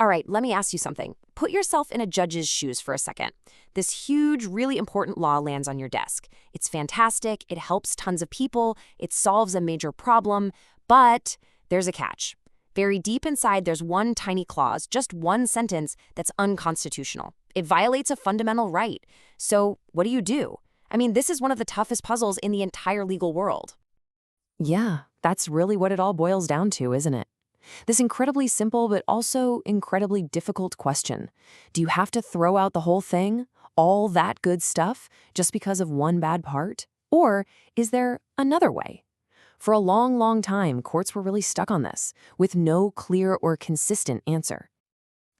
All right, let me ask you something. Put yourself in a judge's shoes for a second. This huge, really important law lands on your desk. It's fantastic, it helps tons of people, it solves a major problem, but there's a catch. Very deep inside, there's one tiny clause, just one sentence, that's unconstitutional. It violates a fundamental right. So, what do? I mean, this is one of the toughest puzzles in the entire legal world. Yeah, that's really what it all boils down to, isn't it? This incredibly simple but also incredibly difficult question. Do you have to throw out the whole thing, all that good stuff, just because of one bad part? Or is there another way? For a long, long time, courts were really stuck on this, with no clear or consistent answer.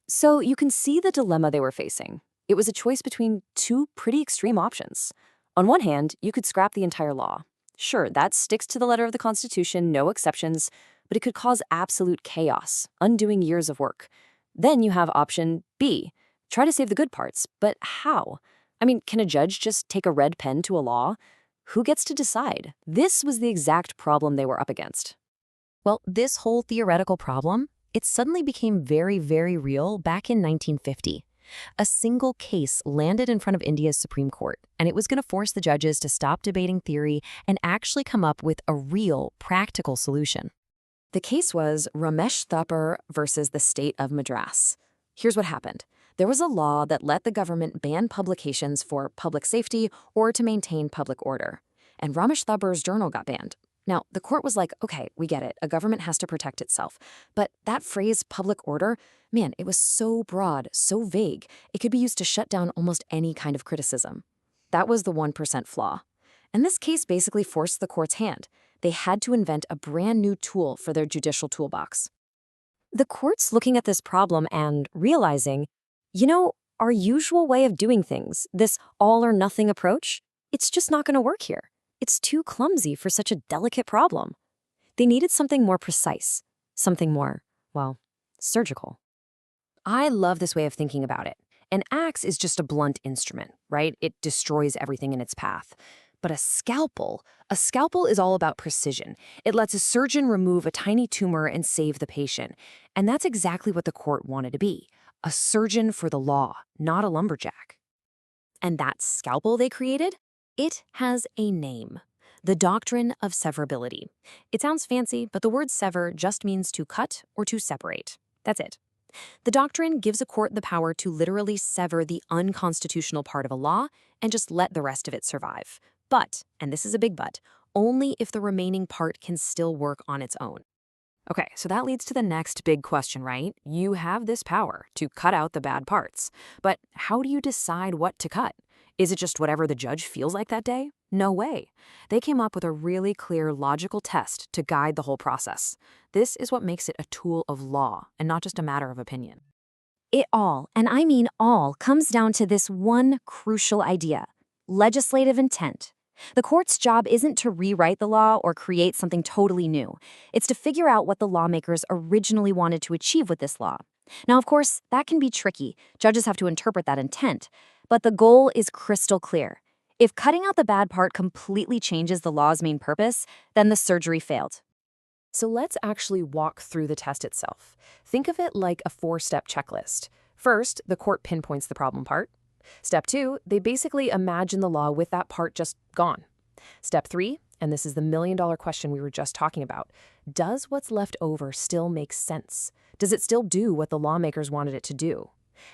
So you can see the dilemma they were facing. It was a choice between two pretty extreme options. On one hand, you could scrap the entire law. Sure, that sticks to the letter of the Constitution, no exceptions, but it could cause absolute chaos, undoing years of work. Then you have option B, try to save the good parts, but how? I mean, can a judge just take a red pen to a law? Who gets to decide? This was the exact problem they were up against. Well, this whole theoretical problem, it suddenly became very, very real back in 1950. A single case landed in front of India's Supreme Court, and it was going to force the judges to stop debating theory and actually come up with a real, practical solution. The case was Romesh Thappar versus the state of Madras. Here's what happened. There was a law that let the government ban publications for public safety or to maintain public order. And Romesh Thappar's journal got banned. Now, the court was like, okay, we get it. A government has to protect itself. But that phrase, public order, man, it was so broad, so vague, it could be used to shut down almost any kind of criticism. That was the 1% flaw. And this case basically forced the court's hand. They had to invent a brand new tool for their judicial toolbox. The court's looking at this problem and realizing, our usual way of doing things, this all or nothing approach, it's just not going to work here. It's too clumsy for such a delicate problem. They needed something more precise, something more, surgical. I love this way of thinking about it. An axe is just a blunt instrument, right? It destroys everything in its path. But a scalpel is all about precision. It lets a surgeon remove a tiny tumor and save the patient. And that's exactly what the court wanted to be. A surgeon for the law, not a lumberjack. And that scalpel they created? It has a name. The Doctrine of Severability. It sounds fancy, but the word sever just means to cut or to separate. That's it. The doctrine gives a court the power to literally sever the unconstitutional part of a law and just let the rest of it survive. But, and this is a big but, only if the remaining part can still work on its own. Okay, so that leads to the next big question, right? You have this power to cut out the bad parts. But how do you decide what to cut? Is it just whatever the judge feels like that day? No way. They came up with a really clear, logical test to guide the whole process. This is what makes it a tool of law and not just a matter of opinion. It all, and I mean all, comes down to this one crucial idea: legislative intent. The court's job isn't to rewrite the law or create something totally new. It's to figure out what the lawmakers originally wanted to achieve with this law. Now, of course, that can be tricky. Judges have to interpret that intent. But the goal is crystal clear. If cutting out the bad part completely changes the law's main purpose, then the surgery failed. So let's actually walk through the test itself. Think of it like a 4-step checklist. First, the court pinpoints the problem part. Step 2, they basically imagine the law with that part just gone. Step 3, and this is the million-dollar question we were just talking about, does what's left over still make sense? Does it still do what the lawmakers wanted it to do?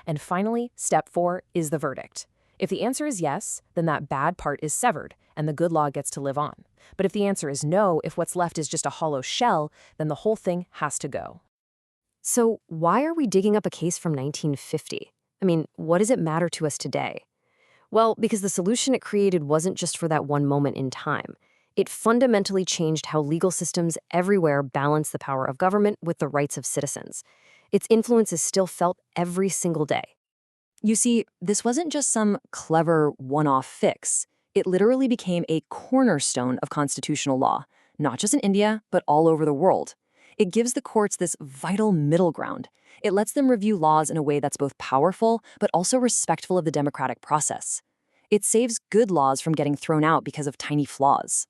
And finally, step 4 is the verdict. If the answer is yes, then that bad part is severed and the good law gets to live on. But if the answer is no, if what's left is just a hollow shell, then the whole thing has to go. So why are we digging up a case from 1950? I mean, what does it matter to us today? Well, because the solution it created wasn't just for that one moment in time. It fundamentally changed how legal systems everywhere balance the power of government with the rights of citizens. Its influence is still felt every single day. You see, this wasn't just some clever one-off fix. It literally became a cornerstone of constitutional law, not just in India, but all over the world. It gives the courts this vital middle ground. It lets them review laws in a way that's both powerful, but also respectful of the democratic process. It saves good laws from getting thrown out because of tiny flaws.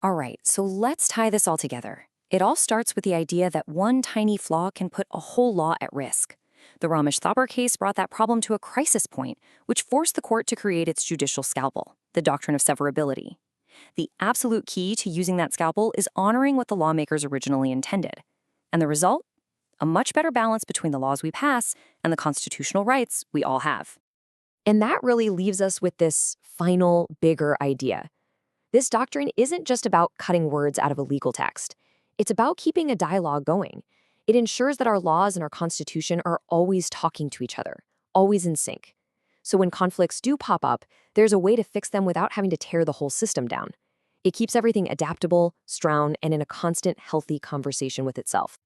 All right, so let's tie this all together. It all starts with the idea that one tiny flaw can put a whole law at risk. The Romesh Thappar case brought that problem to a crisis point, which forced the court to create its judicial scalpel, the Doctrine of Severability. The absolute key to using that scalpel is honoring what the lawmakers originally intended. And the result? A much better balance between the laws we pass and the constitutional rights we all have. And that really leaves us with this final, bigger idea. This doctrine isn't just about cutting words out of a legal text. It's about keeping a dialogue going. It ensures that our laws and our Constitution are always talking to each other, always in sync. So when conflicts do pop up, there's a way to fix them without having to tear the whole system down. It keeps everything adaptable, strong, and in a constant, healthy conversation with itself.